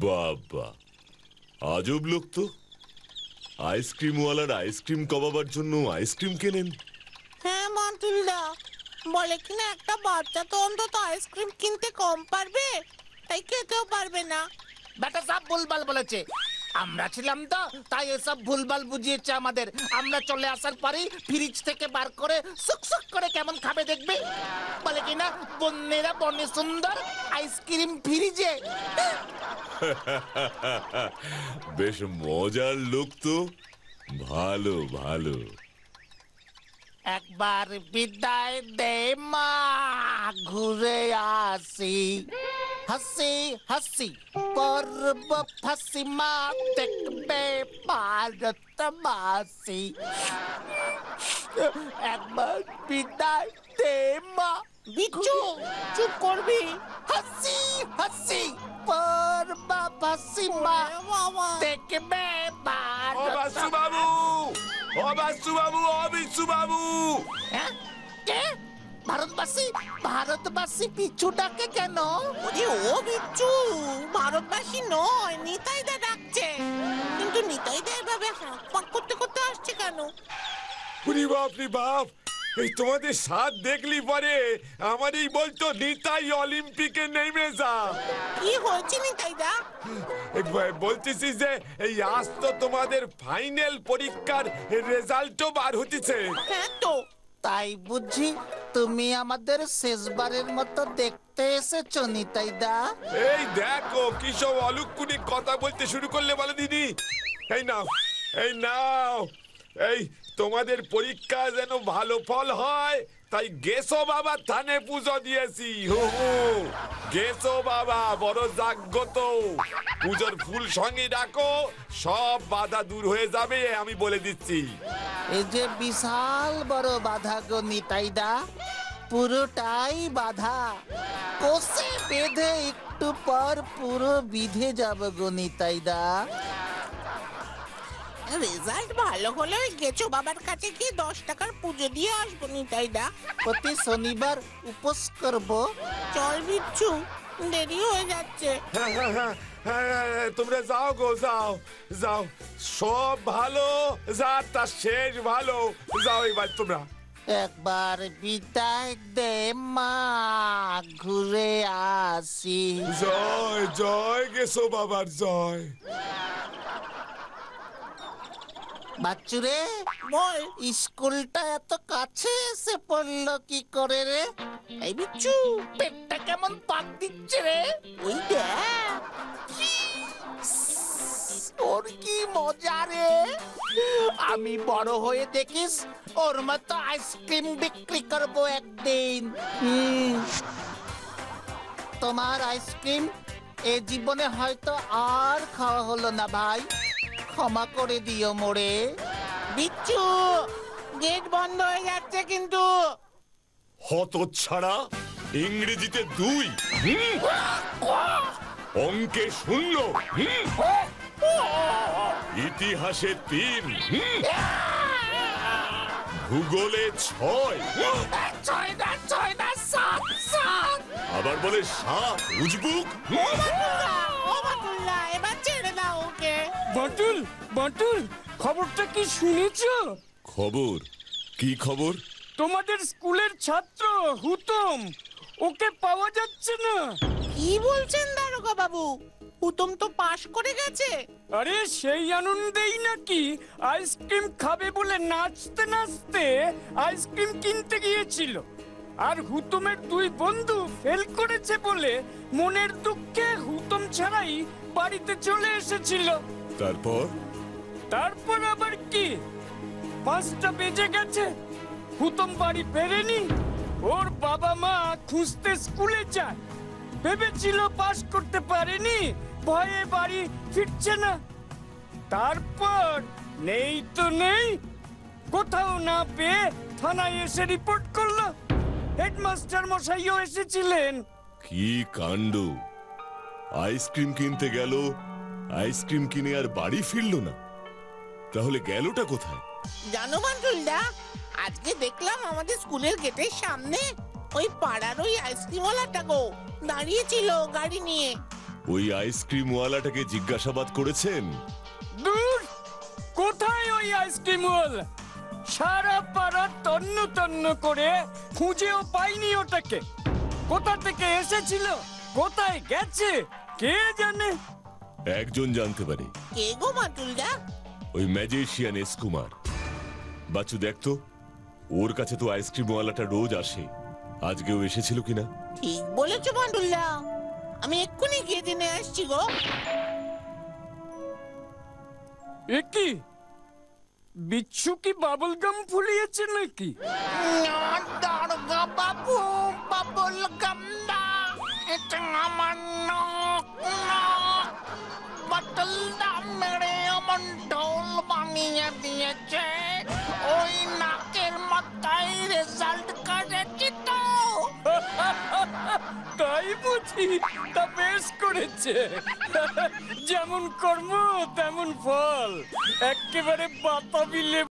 বাবা, আজব লোক তো। আইসক্রিমওয়ালার আইসক্রিম কমাবার জন্য আইসক্রিম কেনেন? হ্যাঁ মান্টুলদা, বলে কিনা একটা বাচ্চা তো অন্তত আইসক্রিম কিনতে কম পারবে, তাই খেতেও পারবে না। বেটা সব ভুলভাল বলেছে। আমরা ছিলাম তো, তাই এসব ভুলভাল বুঝিয়েছে আমাদের। আমরা চলে আসার পরেই ফ্রিজ থেকে বার করে সুক করে কেমন খাবে দেখবে। বলে কিনা বন্যেরা বনে সুন্দর, আইসক্রিম ফ্রিজে। বেশ মজার লোক তো। ভালো ভালো। একবার বিদায় দে মা, ঘুরে আসি। হাসি হাসি করব ফাঁসি মা, দেখবে ভারতবাসী। একবার বিদায় দে মা। বিচ্ছু, চুপ করবি? হাসি হাসি করব ফাঁসি মা, দেখবে বাসু বাবু, ও বাসু বাবু, ও বিচ্ছু বাবু। হ্যাঁ কে? ভারতবাসী? ভারতবাসী পিছু ডাকে কেন? ওরে ও বিচ্ছু, ভারতবাসী নয়, নিতাইদা ডাকছে। কিন্তু নিতাইদা এভাবে হাঁক পাক করতে করতে আসছে কেন? উরি বাপ রে বাপ, এই তোমাদের সাথ দেখলি পরে আমারই বলতো নিতাই অলিম্পিকে নেমে যা। কি হয়েছে নিতাইদা? বলতেছি যে এই আজ তো তোমাদের ফাইনাল পরীক্ষার রেজাল্টও বার হতেছে। হ্যাঁ তো। তাই বুঝি তুমি আমাদের শেষবারের মতো দেখতে এসেছো নিতাইদা? এই দেখো কি সব অলুকুনি কথা বলতে শুরু করলে বলে দিদি। এই নাও, এই নাও, এই তোমাদের পরীক্ষা যেন ভালো ফল হয় তাই গেছো বাবা থানে পুজো দিয়েছি। গেছো বাবা, বড় জাগ্রত। পুজোর ফুল সঙ্গে ডাকো, সব বাধা দূর হয়ে যাবে আমি বলে দিচ্ছি। এই যে বিশাল বড় বাধা গো নিতাইদা, পুরোটাই বাধা। কোষে বেঁধে একটু পর পুরো বিধে যাব গো নিতাইদা। রেজাল্ট ভালো হলে ওই গেছো বাবার কাছে গিয়ে 10 টাকার পুজো দিয়ে আসবো নিতাইদা। প্রতি শনিবার উপোস করব। চল বিচ্ছু, দেরি হয়ে যাচ্ছে। তোমরা যাও গো, যাও যাও, সব ভালো যা তার শেষ ভালো। যাও এবার তোমরা। একবার বিদায় দে মা, ঘুরে আসি। জয় জয় গেছো বাবার জয়। বাচ্চুরে বল। স্কুলটা এত কাছে এসে পড়লো কি করে রে? এই বিচ্ছু, পেটটা কেমন পাক দিচ্ছে রে। ওই দেখ। ওর কি মজা রে। আমি বড় হয়ে দেখিস ওর মতো আইসক্রিম বিক্রি করবো একদিন। তোমার আইসক্রিম এ জীবনে হয়তো আর খাওয়া হলো না ভাই, ক্ষমা করে দিও মোরে। বিচ্ছু, গেট বন্ধ হয়ে যাচ্ছে কিন্তু। হতচ্ছাড়া, ইংরেজিতে 2, অঙ্কে 0, ইতিহাসে 3, ভূগোলে 6, আবার বলে 7 উজবুক। এবার ছেড়ে দাও ওকে। বাটুল, বাটুল, খবরটা কি শুনেছো? খবর? কি খবর? তোমাদের স্কুলের ছাত্র হুতম, ওকে পাওয়া যাচ্ছে না। কি বলছেন দারোগা বাবু? হুতম তো পাশ করে গেছে। আরে সেই আনন্দেই নাকি আইসক্রিম খাবে বলে নাচতে নাচতে আইসক্রিম কিনতে গিয়েছিল। আর হুতমের 2 বন্ধু ফেল করেছে বলে মনের দুঃখে হুতম ছাড়াই বাড়িতে চলে এসেছিল। তারপর আবার কি, 5টা বেজে গেছে, হুতম বাড়ি ফেরেনি। ওর বাবা মা খুঁজতে স্কুলে যায়, ভেবেছিল পাস করতে পারেনি, ভয়ে বাড়ি ফিরছে না। তারপর নেই তো নেই, কোথাও না পেয়ে থানায় এসে রিপোর্ট করলো। হেডমাস্টার মশাইও এসেছিলেন। কি কাণ্ড! আইসক্রিম কিনতে গেল, আইসক্রিম কিনে আর বাড়ি ফিরলো না। তাহলে গেলটা কোথায়? জানো বান্টুলদা, আজকে দেখলাম আমাদের স্কুলের গেটের সামনে ওই পাড়ার ওই আইসক্রিমওয়ালাটা গো দাঁড়িয়েছিল গাড়ি নিয়ে। ওই আইসক্রিম ওয়ালাটাকে জিজ্ঞাসাবাদ করেছেন? দূর, কোথায় ওই আইসক্রিম ওয়ালা? সারা পাড়া তন্ন তন্ন করে খুঁজেও পাইনি ওটাকে। কোথা থেকে এসেছিল, কোথায় গেছে, কে জানে? একজন জানতে পারে। কে গো বাটুলদা? ওই ম্যাজিশিয়ান এস কুমার। বাচ্চু দেখতো, ওর কাছে তো আইসক্রিম ওয়ালাটা রোজ আসে। আজকেও এসেছিল কিনা? ঠিক বলেছো বাটুলদা, আমি এক্ষুনি গিয়ে জেনে আসছি গো। এ কি, বিচ্ছু কি বাবল গাম ফুলিয়েছে নাকি? দারোগা বাবু, বাবুল গামদা, এটা আমার নখ, বাটুলদা মেরে আমার ঢোল বানিয়ে দিয়েছে। ওই নাকের মাথায় রেজাল্ট কাটেছি তো। তাই বুঝি? তা বেশ করেছে। যেমন কর্ম তেমন ফল, একেবারে বাতাবি লেবু।